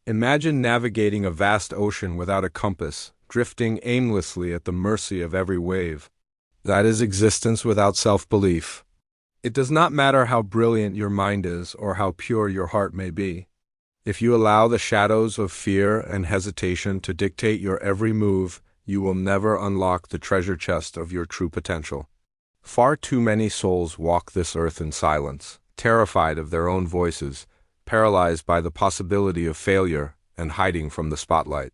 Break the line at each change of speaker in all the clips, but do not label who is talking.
Imagine navigating a vast ocean without a compass, drifting aimlessly at the mercy of every wave. That is existence without self-belief. It does not matter how brilliant your mind is or how pure your heart may be. If you allow the shadows of fear and hesitation to dictate your every move, you will never unlock the treasure chest of your true potential. Far too many souls walk this earth in silence, terrified of their own voices, paralyzed by the possibility of failure, and hiding from the spotlight.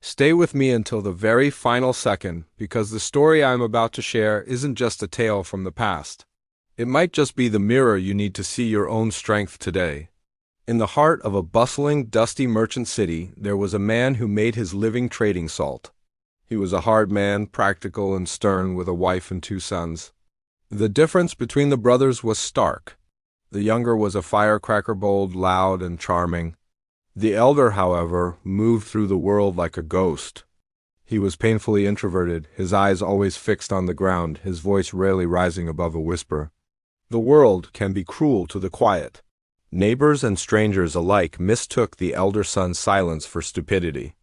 Stay with me until the very final second, because the story I'm about to share isn't just a tale from the past. It might just be the mirror you need to see your own strength today. In the heart of a bustling, dusty merchant city, there was a man who made his living trading salt. He was a hard man, practical and stern, with a wife and 2 sons. The difference between the brothers was stark. The younger was a firecracker, bold, loud, and charming. The elder, however, moved through the world like a ghost. He was painfully introverted, his eyes always fixed on the ground, his voice rarely rising above a whisper. The world can be cruel to the quiet. Neighbors and strangers alike mistook the elder son's silence for stupidity.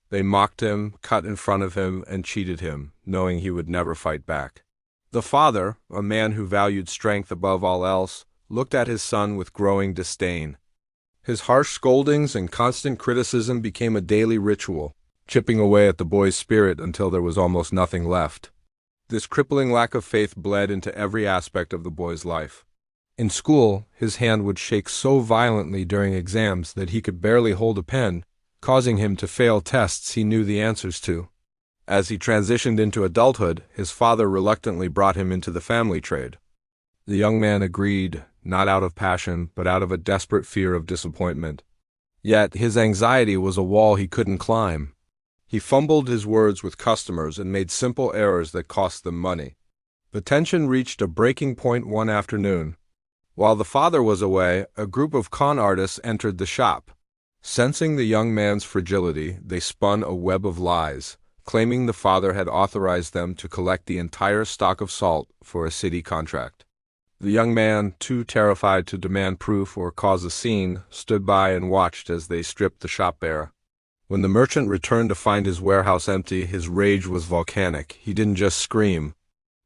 They mocked him, cut in front of him, and cheated him, knowing he would never fight back. The father, a man who valued strength above all else, looked at his son with growing disdain. His harsh scoldings and constant criticism became a daily ritual, chipping away at the boy's spirit until there was almost nothing left. This crippling lack of faith bled into every aspect of the boy's life. In school, his hand would shake so violently during exams that he could barely hold a pen, causing him to fail tests he knew the answers to. As he transitioned into adulthood, his father reluctantly brought him into the family trade. The young man agreed, not out of passion, but out of a desperate fear of disappointment. Yet his anxiety was a wall he couldn't climb. He fumbled his words with customers and made simple errors that cost them money. The tension reached a breaking point one afternoon. While the father was away, a group of con artists entered the shop. Sensing the young man's fragility, they spun a web of lies, claiming the father had authorized them to collect the entire stock of salt for a city contract. The young man, too terrified to demand proof or cause a scene, stood by and watched as they stripped the shop bare. When the merchant returned to find his warehouse empty, his rage was volcanic. He didn't just scream.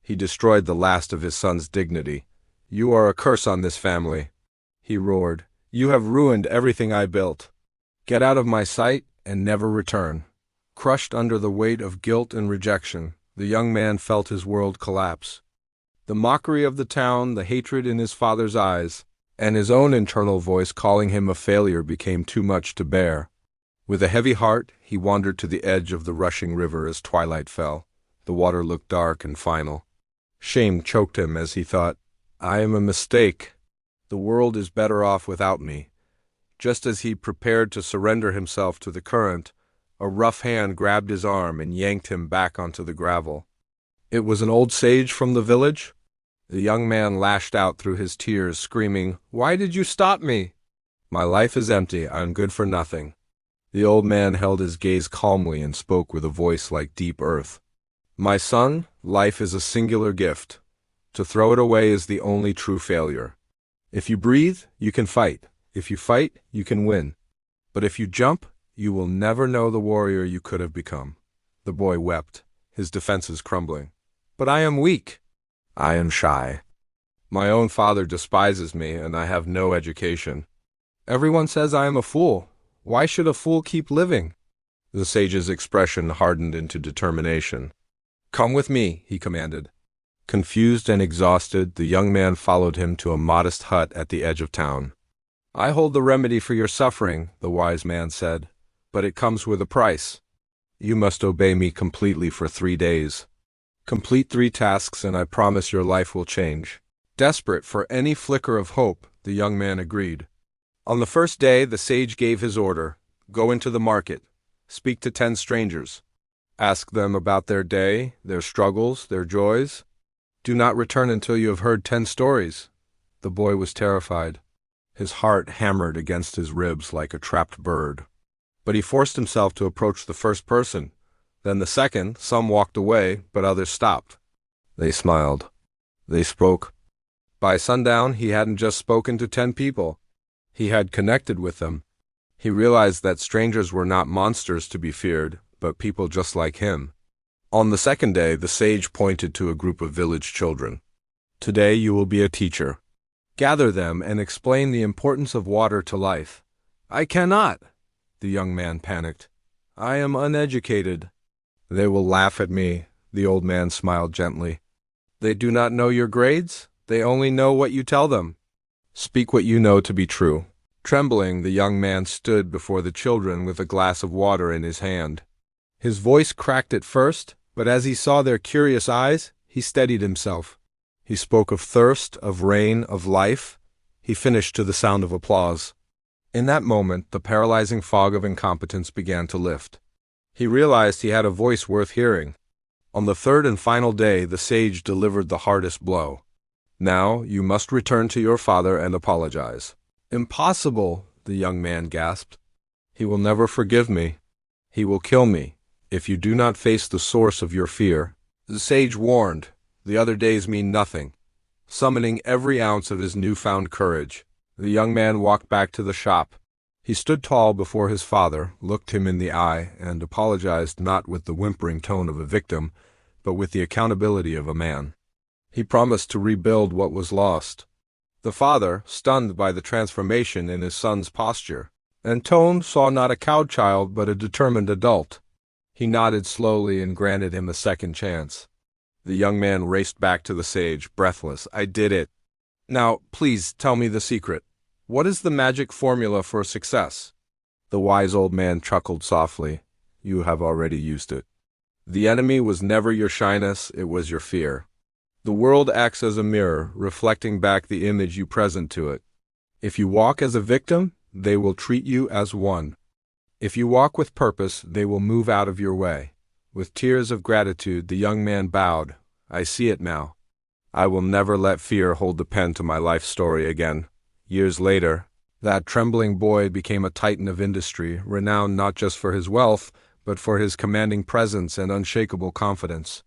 He destroyed the last of his son's dignity. "You are a curse on this family," he roared. "You have ruined everything I built. Get out of my sight and never return." Crushed under the weight of guilt and rejection, the young man felt his world collapse. The mockery of the town, the hatred in his father's eyes, and his own internal voice calling him a failure became too much to bear. With a heavy heart, he wandered to the edge of the rushing river as twilight fell. The water looked dark and final. Shame choked him as he thought, "I am a mistake. The world is better off without me." Just as he prepared to surrender himself to the current, a rough hand grabbed his arm and yanked him back onto the gravel. It was an old sage from the village. The young man lashed out through his tears, screaming, "Why did you stop me? My life is empty. I am good for nothing." The old man held his gaze calmly and spoke with a voice like deep earth. "My son, life is a singular gift. To throw it away is the only true failure. If you breathe, you can fight. If you fight, you can win. But if you jump, you will never know the warrior you could have become." The boy wept, his defenses crumbling. "But I am weak. I am shy. My own father despises me, and I have no education. Everyone says I am a fool. Why should a fool keep living?" The sage's expression hardened into determination. "Come with me," he commanded. Confused and exhausted, the young man followed him to a modest hut at the edge of town. "I hold the remedy for your suffering," the wise man said, "but it comes with a price. You must obey me completely for 3 days. Complete 3 tasks and I promise your life will change." Desperate for any flicker of hope, the young man agreed. On the first day, the sage gave his order. Go into the market. Speak to 10 strangers. Ask them about their day, their struggles, their joys. Do not return until you have heard 10 stories. The boy was terrified. His heart hammered against his ribs like a trapped bird. But he forced himself to approach the first person. Then the second. Some walked away, but others stopped. They smiled. They spoke. By sundown, he hadn't just spoken to 10 people. He had connected with them. He realized that strangers were not monsters to be feared, but people just like him. On the second day, the sage pointed to a group of village children. "Today you will be a teacher. Gather them and explain the importance of water to life." "I cannot," the young man panicked. "I am uneducated." "They will laugh at me," the old man smiled gently. "They do not know your grades. They only know what you tell them. Speak what you know to be true." Trembling, the young man stood before the children with a glass of water in his hand. His voice cracked at first, but as he saw their curious eyes, he steadied himself. He spoke of thirst, of rain, of life. He finished to the sound of applause. In that moment, the paralyzing fog of incompetence began to lift. He realized he had a voice worth hearing. On the third and final day, the sage delivered the hardest blow. "Now, you must return to your father and apologize." "Impossible," the young man gasped. "He will never forgive me. He will kill me if you do not face the source of your fear." The sage warned, "The other days mean nothing." Summoning every ounce of his newfound courage, the young man walked back to the shop. He stood tall before his father, looked him in the eye, and apologized not with the whimpering tone of a victim, but with the accountability of a man. He promised to rebuild what was lost. The father, stunned by the transformation in his son's posture and tone, saw not a cowed child but a determined adult. He nodded slowly and granted him a second chance. The young man raced back to the sage, breathless. "I did it. Now, please tell me the secret. What is the magic formula for success?" The wise old man chuckled softly. "You have already used it. The enemy was never your shyness, it was your fear. The world acts as a mirror, reflecting back the image you present to it. If you walk as a victim, they will treat you as one. If you walk with purpose, they will move out of your way." With tears of gratitude, the young man bowed. "I see it now. I will never let fear hold the pen to my life story again." Years later, that trembling boy became a titan of industry, renowned not just for his wealth, but for his commanding presence and unshakable confidence.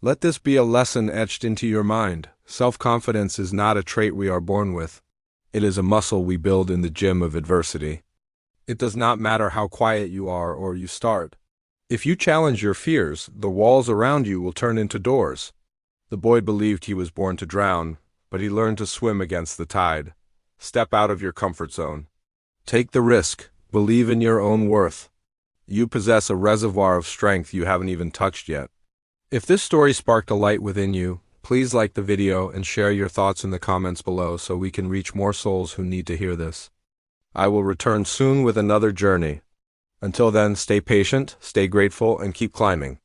Let this be a lesson etched into your mind. Self-confidence is not a trait we are born with. It is a muscle we build in the gym of adversity. It does not matter how quiet you are or you start. If you challenge your fears, the walls around you will turn into doors. The boy believed he was born to drown, but he learned to swim against the tide. Step out of your comfort zone. Take the risk. Believe in your own worth. You possess a reservoir of strength you haven't even touched yet. If this story sparked a light within you, please like the video and share your thoughts in the comments below so we can reach more souls who need to hear this. I will return soon with another journey. Until then, stay patient, stay grateful, and keep climbing.